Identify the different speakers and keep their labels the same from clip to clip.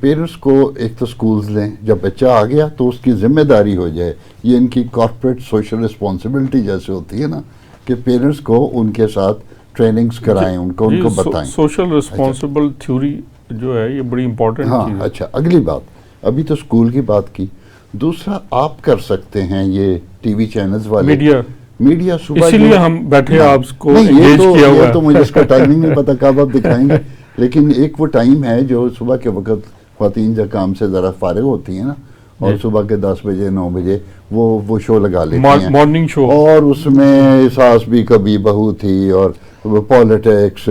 Speaker 1: Parents کو ایک تو سکولز لیں، جب بچہ آ گیا تو اس کی ذمہ داری ہو جائے، یہ ان کی کارپوریٹ سوشل رسپانسبلٹی جیسے ہوتی ہے نا، کہ پیرنٹس کو ان کے ساتھ ٹریننگز کرائیں، ان کو بتائیں.
Speaker 2: سوشل رسپانسبل تھیوری جو ہے یہ بڑی امپورٹنٹ چیز ہے.
Speaker 1: اچھا، اگلی بات، ابھی تو اسکول کی بات کی، دوسرا آپ کر سکتے ہیں یہ ٹی وی چینلز والے، میڈیا صبح،
Speaker 2: اسی لیے ہم بیٹھے آپ کو
Speaker 1: انگیج کیا ہوا ہے. تو مجھے اس کا ٹائمنگ نہیں پتا کب آپ دکھائیں گے، لیکن ایک وہ ٹائم ہے جو صبح کے وقت خواتین جب کام سے ذرا فارغ ہوتی ہیں نا، اور صبح کے 10 بجے 9 بجے وہ شو لگا لیتی ہیں،
Speaker 2: مارننگ شو،
Speaker 1: اور اس میں ساس بھی کبھی بہو تھی، اور پالیٹکس.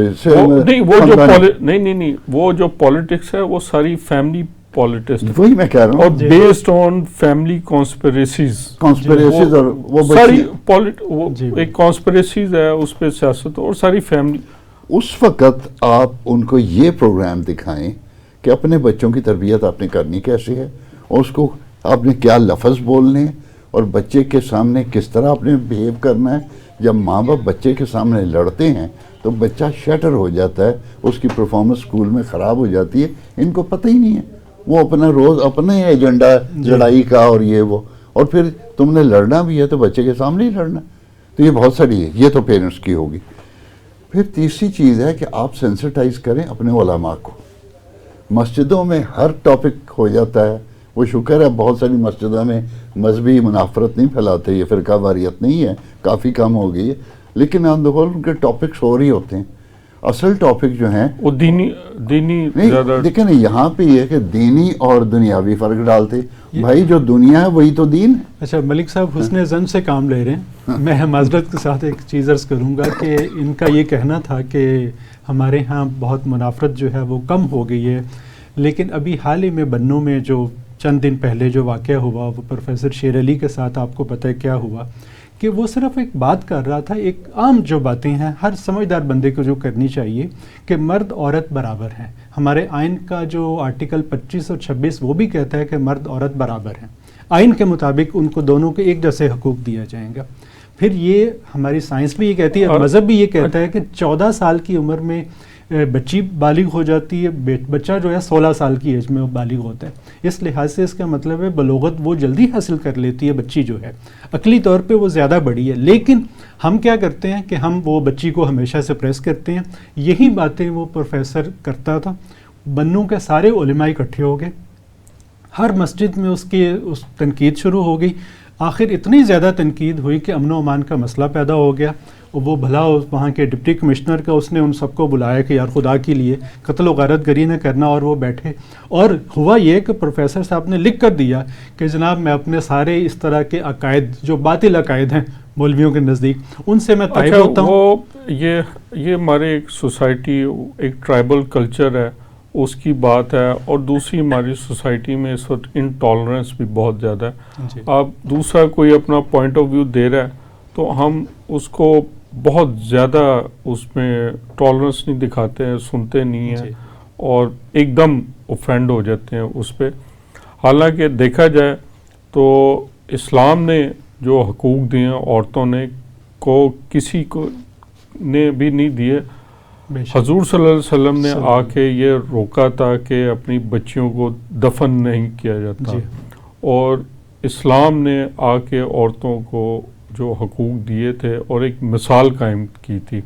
Speaker 2: نہیں وہ جو پالیٹکس ہے وہ ساری فیملی پالیٹکس،
Speaker 1: وہی میں کہہ رہا ہوں،
Speaker 2: اور بیسڈ آن فیملی کانسپریسیز،
Speaker 1: اور وہ
Speaker 2: ساری ایک کانسپریسیز ہے اس پہ سیاست، اور ساری فیملی.
Speaker 1: اس وقت آپ ان کو یہ پروگرام دکھائیں کہ اپنے بچوں کی تربیت آپ نے کرنی کیسے ہے، اور اس کو آپ نے کیا لفظ بولنے ہیں، اور بچے کے سامنے کس طرح آپ نے بیہیو کرنا ہے. جب ماں باپ بچے کے سامنے لڑتے ہیں تو بچہ شیٹر ہو جاتا ہے، اس کی پرفارمنس اسکول میں خراب ہو جاتی ہے. ان کو پتہ ہی نہیں ہے، وہ اپنا روز اپنے ایجنڈا لڑائی کا اور یہ وہ، اور پھر تم نے لڑنا بھی ہے تو بچے کے سامنے ہی لڑنا. تو یہ بہت ساری ہے، یہ تو پیرنٹس کی ہوگی. پھر تیسری چیز ہے کہ آپ سینسٹائز کریں اپنے علماء کو. مسجدوں میں ہر ٹاپک ہو جاتا ہے، وہ شکر ہے بہت ساری مسجدوں میں مذہبی منافرت نہیں پھیلاتے، یہ فرقہ واریت نہیں ہے، کافی کم ہو گئی ہے، لیکن آن دا ہول ان کے ٹاپکس اور ہی ہوتے ہیں. اصل ٹاپک جو ہیں
Speaker 2: وہ دینی
Speaker 1: نہیں، دیکھیں نا یہاں پہ یہ کہ دینی اور دنیاوی فرق ڈالتے. بھائی جو دنیا ہے وہی تو دین ہے.
Speaker 3: اچھا ملک صاحب حسن زن سے کام لے رہے ہیں. میں معذرت کے ساتھ ایک چیز عرض کروں گا کہ ان کا یہ کہنا تھا کہ ہمارے ہاں بہت منافرت جو ہے وہ کم ہو گئی ہے، لیکن ابھی حال ہی میں بنوں میں جو چند دن پہلے جو واقعہ ہوا وہ پروفیسر شیر علی کے ساتھ آپ کو پتہ ہے کیا ہوا، کہ وہ صرف ایک بات کر رہا تھا، ایک عام جو باتیں ہیں ہر سمجھدار بندے کو جو کرنی چاہیے کہ مرد عورت برابر ہیں. ہمارے آئین کا جو آرٹیکل 25 اور 26 وہ بھی کہتا ہے کہ مرد عورت برابر ہیں. آئین کے مطابق ان کو دونوں کے ایک جیسے حقوق دیا جائیں گا. پھر یہ ہماری سائنس بھی یہ کہتی ہے، مذہب بھی یہ کہتا ہے کہ 14 سال کی عمر میں بچی بالغ ہو جاتی ہے، بچہ جو ہے 16 سال کی ایج میں وہ بالغ ہوتا ہے. اس لحاظ سے اس کا مطلب ہے بلوغت وہ جلدی حاصل کر لیتی ہے بچی جو ہے، عقلی طور پہ وہ زیادہ بڑی ہے. لیکن ہم کیا کرتے ہیں کہ ہم وہ بچی کو ہمیشہ سپریس کرتے ہیں. یہی باتیں وہ پروفیسر کرتا تھا. بنوں کے سارے علماء اکٹھے ہو گئے، ہر مسجد میں اس تنقید شروع ہو گئی. آخر اتنی زیادہ تنقید ہوئی کہ امن و امان کا مسئلہ پیدا ہو گیا. وہ بھلا وہاں کے ڈپٹی کمشنر کا اس نے ان سب کو بلایا کہ یار خدا کے لیے قتل و غارت گری نہ کرنا، اور وہ بیٹھے. اور ہوا یہ کہ پروفیسر صاحب نے لکھ کر دیا کہ جناب میں اپنے سارے اس طرح کے عقائد جو باطل عقائد ہیں مولویوں کے نزدیک ان سے میں طائب ہوتا ہوں.
Speaker 2: یہ ہمارے ایک سوسائٹی، ایک ٹرائبل کلچر ہے اس کی بات ہے، اور دوسری ہماری سوسائٹی میں اس وقت انٹالرنس بھی بہت زیادہ ہے. آپ دوسرا کوئی اپنا پوائنٹ آف ویو دے رہا ہے تو ہم اس کو بہت زیادہ اس میں ٹالرنس نہیں دکھاتے ہیں، سنتے نہیں ہیں، اور ایک دم اوفینڈ ہو جاتے ہیں اس پہ. حالانکہ دیکھا جائے تو اسلام نے جو حقوق دیے ہیں عورتوں نے کو کسی کو نے بھی نہیں دیے. حضور صلی اللہ علیہ وسلم نے آ کے یہ روکا تھا کہ اپنی بچیوں کو دفن نہیں کیا جاتا، اور اسلام نے آ کے عورتوں کو جو حقوق دیے تھے اور ایک مثال قائم کی تھی.